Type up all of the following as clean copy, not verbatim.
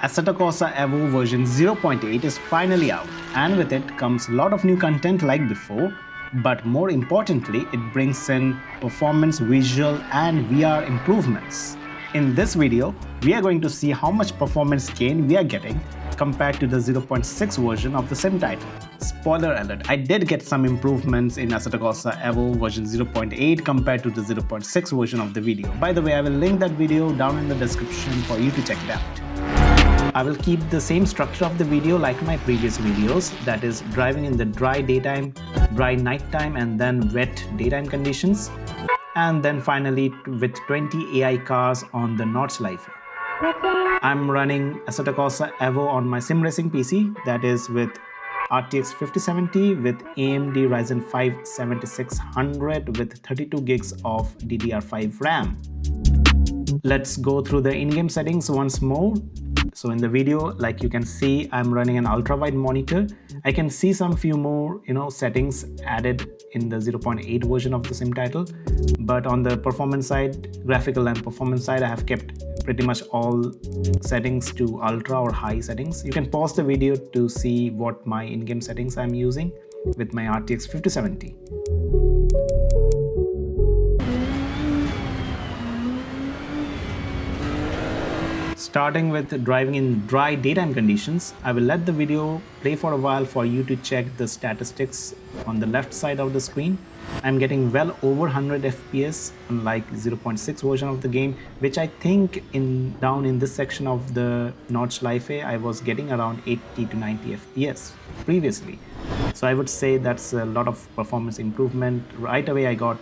Assetto Corsa EVO version 0.8 is finally out, and with it comes a lot of new content like before, but more importantly, it brings in performance, visual and VR improvements. In this video, we are going to see how much performance gain we are getting compared to the 0.6 version of the same title. Spoiler alert, I did get some improvements in Assetto Corsa EVO version 0.8 compared to the 0.6 version of the video. By the way, I will link that video down in the description for you to check it out. I will keep the same structure of the video like my previous videos, that is driving in the dry daytime, dry nighttime and then wet daytime conditions, and then finally with 20 AI cars on the Notch Life. I'm running Assetto Corsa EVO on my sim racing PC, that is with RTX 5070 with AMD Ryzen 5 7600 with 32 gigs of DDR5 RAM. Let's go through the in-game settings once more. So in the video, like you can see, I'm running an ultrawide monitor. I can see some few more settings added in the 0.8 version of the same title, but on the performance side, graphical and performance side, I have kept pretty much all settings to ultra or high settings. You can pause the video to see what my in-game settings I'm using with my RTX 5070. Starting with driving in dry daytime conditions, I will let the video play for a while for you to check the statistics on the left side of the screen. I'm getting well over 100 FPS unlike 0.6 version of the game, which I think down in this section of the Notch Life I was getting around 80 to 90 FPS previously. So I would say that's a lot of performance improvement right away I got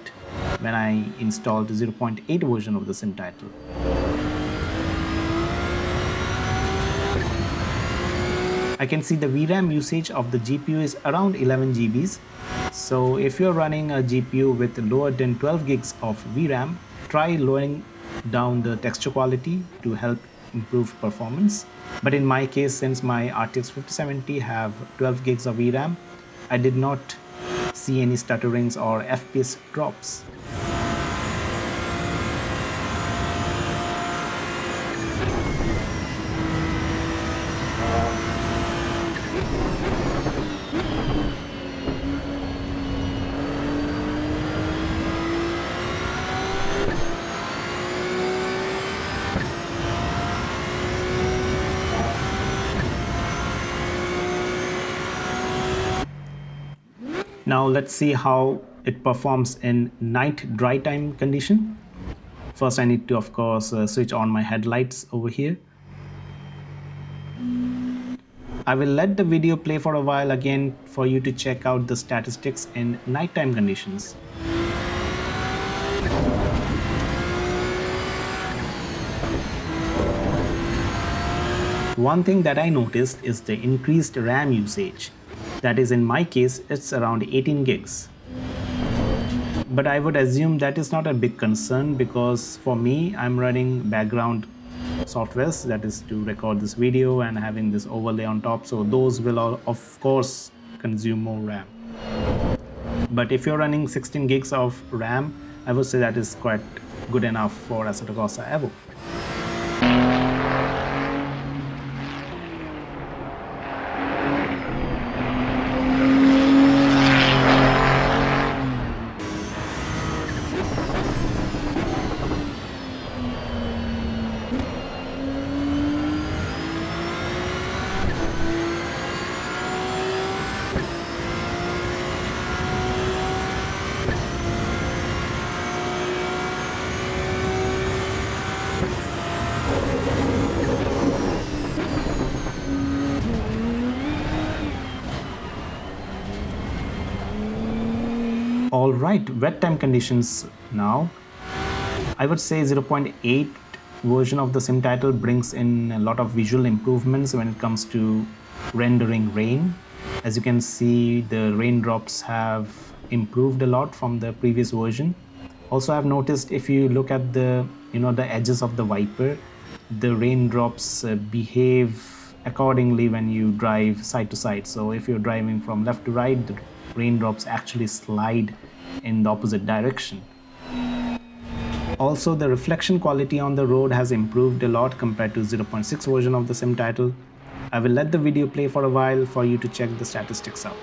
when I installed the 0.8 version of the sim title. I can see the VRAM usage of the GPU is around 11 GBs. So if you're running a GPU with lower than 12 gigs of VRAM, try lowering down the texture quality to help improve performance. But in my case, since my RTX 5070 have 12 gigs of VRAM, I did not see any stutterings or FPS drops. Now let's see how it performs in night dry time condition. First I need to of course switch on my headlights over here. I will let the video play for a while again for you to check out the statistics in nighttime conditions. One thing that I noticed is the increased RAM usage. That is, in my case, it's around 18 gigs. But I would assume that is not a big concern because for me, I'm running background softwares, that is to record this video and having this overlay on top. So those will all, of course, consume more RAM. But if you're running 16 gigs of RAM, I would say that is quite good enough for Assetto Corsa EVO. Alright, wet time conditions now. I would say 0.8 version of the sim title brings in a lot of visual improvements when it comes to rendering rain. As you can see, the raindrops have improved a lot from the previous version. Also, I've noticed if you look at the the edges of the wiper, the raindrops behave accordingly when you drive side to side. So if you're driving from left to right, the raindrops actually slide in the opposite direction. Also, the reflection quality on the road has improved a lot compared to 0.6 version of the sim title. I will let the video play for a while for you to check the statistics out.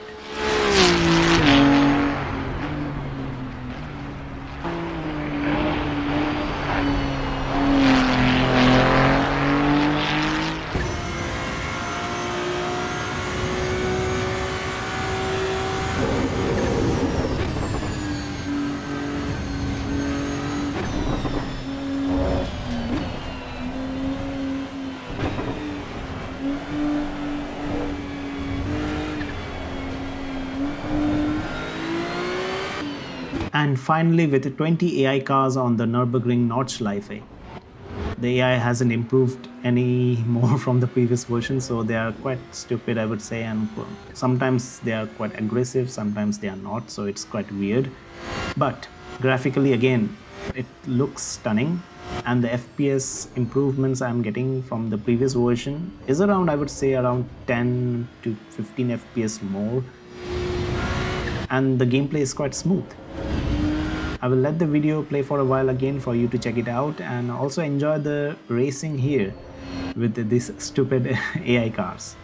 And finally, with the 20 AI cars on the Nürburgring Nordschleife, the AI hasn't improved any more from the previous version, so they are quite stupid, I would say, and sometimes they are quite aggressive, sometimes they are not, so it's quite weird. But graphically, again, it looks stunning, and the FPS improvements I'm getting from the previous version is around, I would say, around 10 to 15 FPS more, and the gameplay is quite smooth. I will let the video play for a while again for you to check it out and also enjoy the racing here with these stupid AI cars.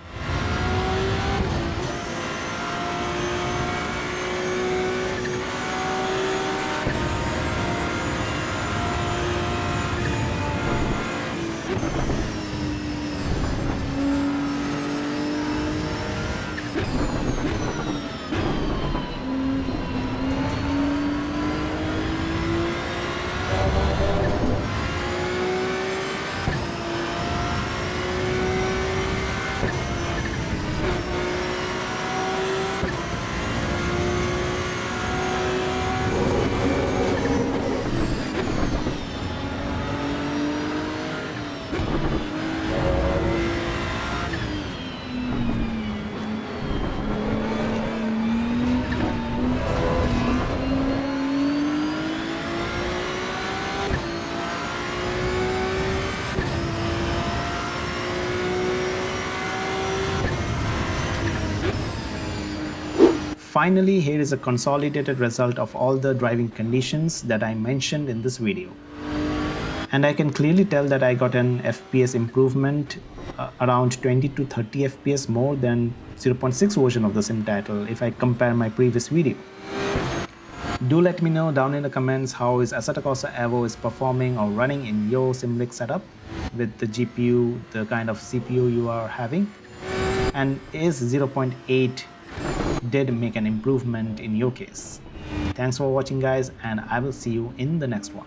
Finally, here is a consolidated result of all the driving conditions that I mentioned in this video. And I can clearly tell that I got an FPS improvement around 20 to 30 FPS more than 0.6 version of the sim title if I compare my previous video. Do let me know down in the comments how is Assetto Corsa EVO is performing or running in your Simulink setup with the GPU, the kind of CPU you are having, and is 0.8 did make an improvement in your case. Thanks for watching, guys, and I will see you in the next one.